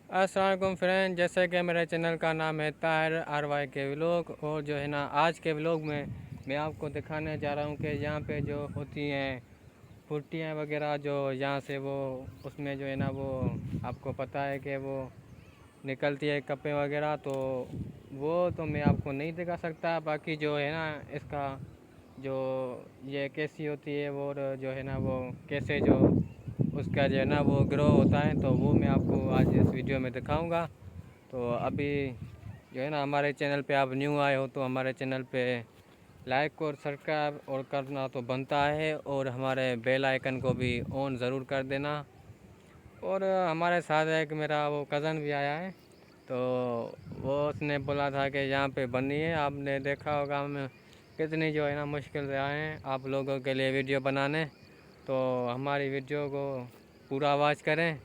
अस्सलाम वालेकुम फ्रेंड, जैसे कि मेरे चैनल का नाम है ताहिर RY के व्लॉग। और जो है ना, आज के व्लॉग में मैं आपको दिखाने जा रहा हूँ कि यहाँ पे जो होती हैं फुर्तियाँ वगैरह, जो यहाँ से वो उसमें जो है ना वो आपको पता है कि वो निकलती है कपड़े वगैरह, तो वो तो मैं आपको नहीं दिखा सकता। बाकी जो है ना इसका जो ये कैसी होती है वो, और जो है ना वो कैसे जो उसका जो है ना वो ग्रो होता है, तो वो मैं आपको आज इस वीडियो में दिखाऊंगा। तो अभी जो है ना हमारे चैनल पे आप न्यू आए हो तो हमारे चैनल पे लाइक और सब्सक्राइब और करना तो बनता है, और हमारे बेल आइकन को भी ऑन ज़रूर कर देना। और हमारे साथ एक मेरा वो कज़न भी आया है, तो वो उसने बोला था कि यहाँ पे बनी है। आपने देखा होगा हम कितनी जो है ना मुश्किल से आए हैं आप लोगों के लिए वीडियो बनाने। तो हमारी वीडियो को पूरा वॉच करें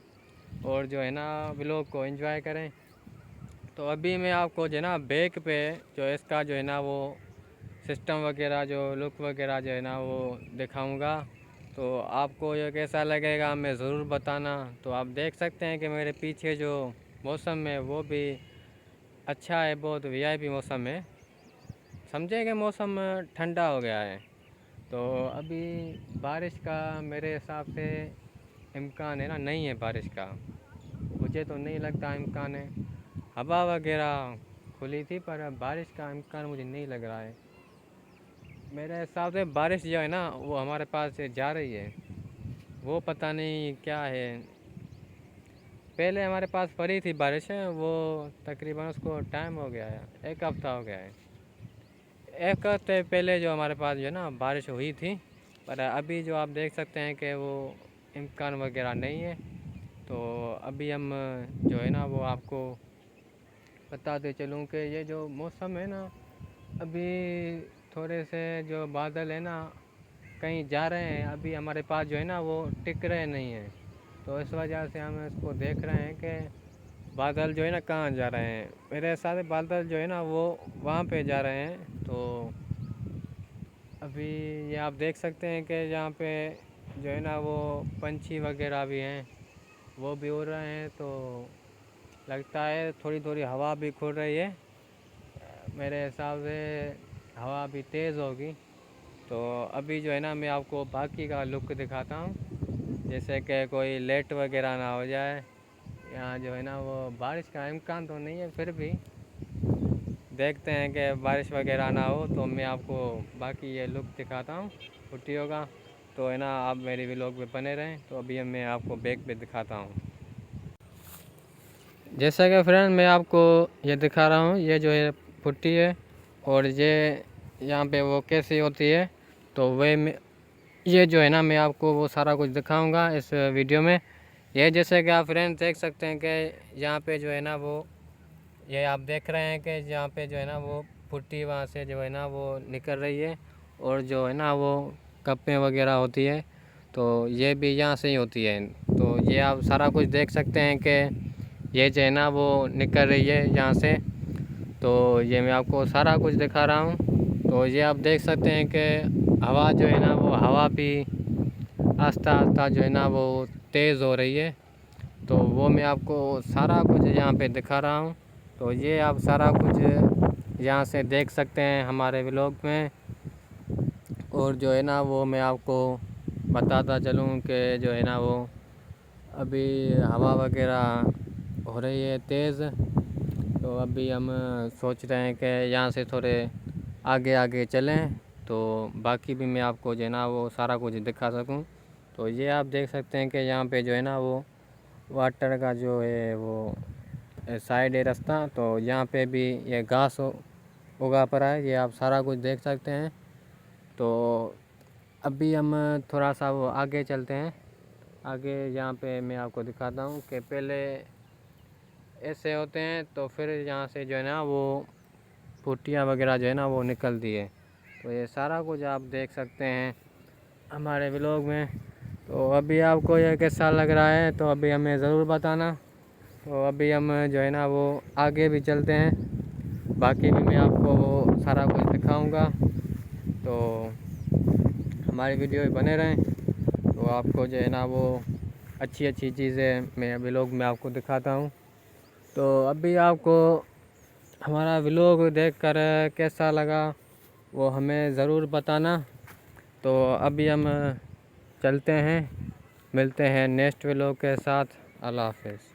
और जो है ना व्लॉग को एंजॉय करें। तो अभी मैं आपको जो है ना बैक पे जो इसका जो है ना वो सिस्टम वगैरह, जो लुक वगैरह जो है ना वो दिखाऊंगा। तो आपको ये कैसा लगेगा मैं ज़रूर बताना। तो आप देख सकते हैं कि मेरे पीछे जो मौसम है वो भी अच्छा है, बहुत वीआईपी मौसम है। समझे कि मौसम ठंडा हो गया है। तो अभी बारिश का मेरे हिसाब से इम्कान है ना, नहीं है बारिश का, मुझे तो नहीं लगता इम्कान है। हवा वगैरह खुली थी पर बारिश का इम्कान मुझे नहीं लग रहा है। मेरे हिसाब से बारिश जो है ना वो हमारे पास से जा रही है, वो पता नहीं क्या है। पहले हमारे पास पड़ी थी बारिश है, वो तकरीबन उसको टाइम हो गया है, एक हफ़्ता हो गया है। एक हफ्ते पहले जो हमारे पास जो है ना बारिश हुई थी, पर अभी जो आप देख सकते हैं कि वो इम्कान वगैरह नहीं है। तो अभी हम जो है ना वो आपको बताते चलूँ कि ये जो मौसम है ना, अभी थोड़े से जो बादल है ना कहीं जा रहे हैं, अभी हमारे पास जो है ना वो टिक रहे नहीं हैं। तो इस वजह से हम इसको देख रहे हैं कि बादल जो है ना कहाँ जा रहे हैं। मेरे साथ बादल जो है ना वो वहाँ पे जा रहे हैं। तो अभी ये आप देख सकते हैं कि यहाँ पे जो है ना वो पंछी वगैरह भी हैं, वो भी उड़ रहे हैं। तो लगता है थोड़ी थोड़ी हवा भी खुल रही है, मेरे हिसाब से हवा भी तेज़ होगी। तो अभी जो है ना मैं आपको बाकी का लुक दिखाता हूँ, जैसे कि कोई लेट वगैरह ना हो जाए। यहाँ जो है ना वो बारिश का इम्कान तो नहीं है, फिर भी देखते हैं कि बारिश वगैरह ना हो तो मैं आपको बाकी ये लुक दिखाता हूँ छुट्टियों का। तो है ना आप मेरी व्लॉग पे बने रहें। तो अभी मैं आपको बैक पे दिखाता हूँ। जैसा कि फ्रेंड मैं आपको ये दिखा रहा हूँ, ये जो है पुट्टी है, और ये यहाँ पे वो कैसी होती है। तो ये जो है ना मैं आपको वो सारा कुछ दिखाऊंगा इस वीडियो में। ये जैसे कि आप फ्रेंड देख सकते हैं कि यहाँ पे जो है ना वो, ये आप देख रहे हैं कि यहाँ पे जो है ना वो पुट्टी वहाँ से जो है ना वो निकल रही है, और जो है ना वो कप्पें वगैरह होती है, तो ये भी यहाँ से ही होती है। तो ये आप सारा कुछ देख सकते हैं कि ये जो है ना वो निकल रही है यहाँ से। तो ये मैं आपको सारा कुछ दिखा रहा हूँ। तो ये आप देख सकते हैं कि हवा जो है ना वो हवा भी आस्ता आस्ता जो है ना वो तेज़ हो रही है। तो वो मैं आपको सारा कुछ यहाँ पे दिखा रहा हूँ। तो ये आप सारा कुछ यहाँ से देख सकते हैं हमारे व्लॉग में। और जो है ना वो मैं आपको बताता चलूँ कि जो है ना वो अभी हवा वगैरह हो रही है तेज़। तो अभी हम सोच रहे हैं कि यहाँ से थोड़े आगे आगे चलें, तो बाकी भी मैं आपको जो है ना वो सारा कुछ दिखा सकूं। तो ये आप देख सकते हैं कि यहाँ पे जो है ना वो वाटर का जो है वो साइड है रास्ता। तो यहाँ पे भी ये घास उगा पड़ा है, ये आप सारा कुछ देख सकते हैं। तो अभी हम थोड़ा सा वो आगे चलते हैं। आगे यहाँ पे मैं आपको दिखाता हूँ कि पहले ऐसे होते हैं, तो फिर यहाँ से जो है ना वो फुटियाँ वगैरह जो है ना वो निकलती है। तो ये सारा कुछ आप देख सकते हैं हमारे व्लॉग में। तो अभी आपको ये कैसा लग रहा है तो अभी हमें ज़रूर बताना। तो अभी हम जो है ना वो आगे भी चलते हैं, बाकी भी मैं आपको वो सारा कुछ दिखाऊंगा। तो हमारी वीडियो में बने रहें। तो आपको जो है ना वो अच्छी अच्छी चीज़ें मैं व्लॉग में आपको दिखाता हूँ। تو ابھی آپ کو ہمارا ولاگ دیکھ کر کیسا لگا وہ ہمیں ضرور بتانا۔ تو ابھی ہم چلتے ہیں، ملتے ہیں نیکسٹ ولاگ کے ساتھ۔ اللہ حافظ۔